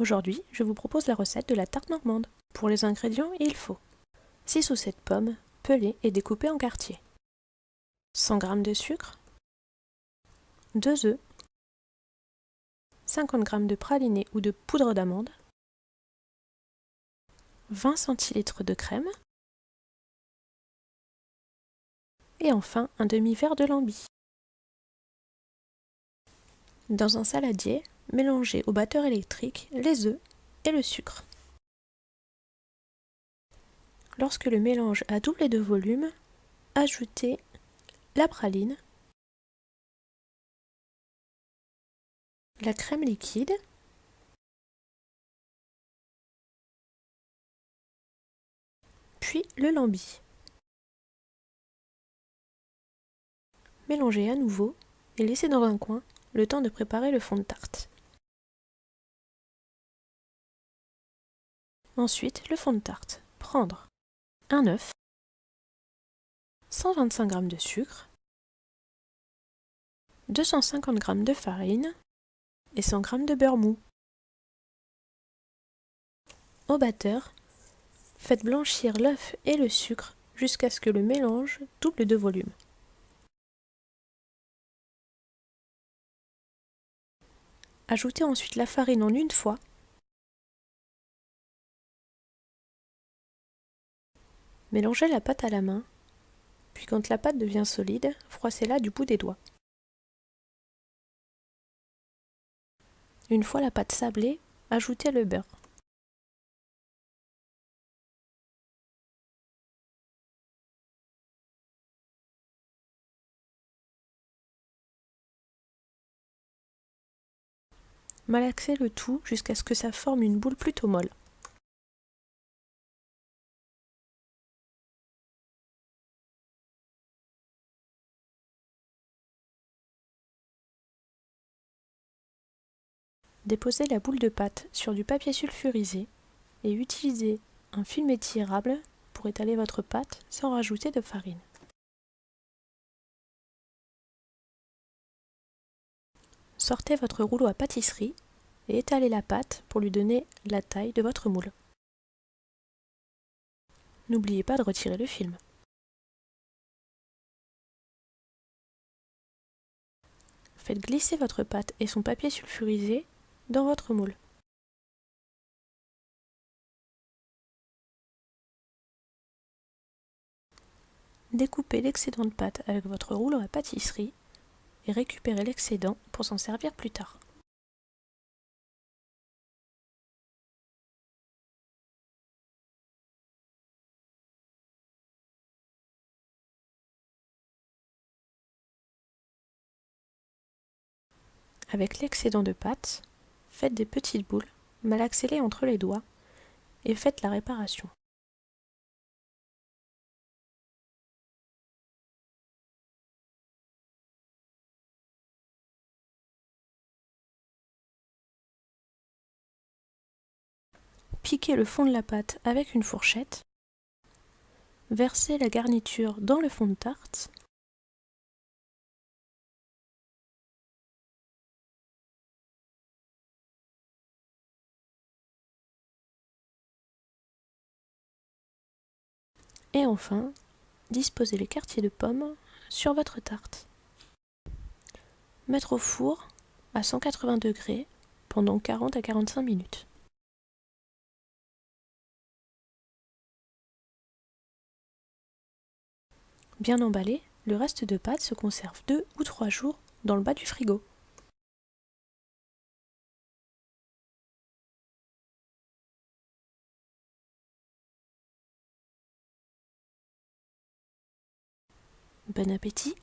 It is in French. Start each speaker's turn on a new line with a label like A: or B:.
A: Aujourd'hui, je vous propose la recette de la tarte normande. Pour les ingrédients, il faut 6 ou 7 pommes, pelées et découpées en quartiers, 100 g de sucre, 2 œufs, 50 g de praliné ou de poudre d'amande, 20 cl de crème et enfin un demi-verre de lambi. Dans un saladier, mélangez au batteur électrique les œufs et le sucre. Lorsque le mélange a doublé de volume, ajoutez la praline, la crème liquide, puis le lambi. Mélangez à nouveau et laissez dans un coin le temps de préparer le fond de tarte. Ensuite, le fond de tarte. Prendre un œuf, 125 g de sucre, 250 g de farine et 100 g de beurre mou. Au batteur, faites blanchir l'œuf et le sucre jusqu'à ce que le mélange double de volume. Ajoutez ensuite la farine en une fois. Mélangez la pâte à la main, puis quand la pâte devient solide, froissez-la du bout des doigts. Une fois la pâte sablée, ajoutez le beurre. Malaxez le tout jusqu'à ce que ça forme une boule plutôt molle. Déposez la boule de pâte sur du papier sulfurisé et utilisez un film étirable pour étaler votre pâte sans rajouter de farine. Sortez votre rouleau à pâtisserie et étalez la pâte pour lui donner la taille de votre moule. N'oubliez pas de retirer le film. Faites glisser votre pâte et son papier sulfurisé dans votre moule. Découpez l'excédent de pâte avec votre rouleau à pâtisserie et récupérez l'excédent pour s'en servir plus tard. Avec l'excédent de pâte, faites des petites boules, malaxez-les entre les doigts et faites la réparation. Piquez le fond de la pâte avec une fourchette, versez la garniture dans le fond de tarte, et enfin, disposez les quartiers de pommes sur votre tarte. Mettre au four à 180 degrés pendant 40 à 45 minutes. Bien emballé, le reste de pâte se conserve 2 ou 3 jours dans le bas du frigo. Bon appétit!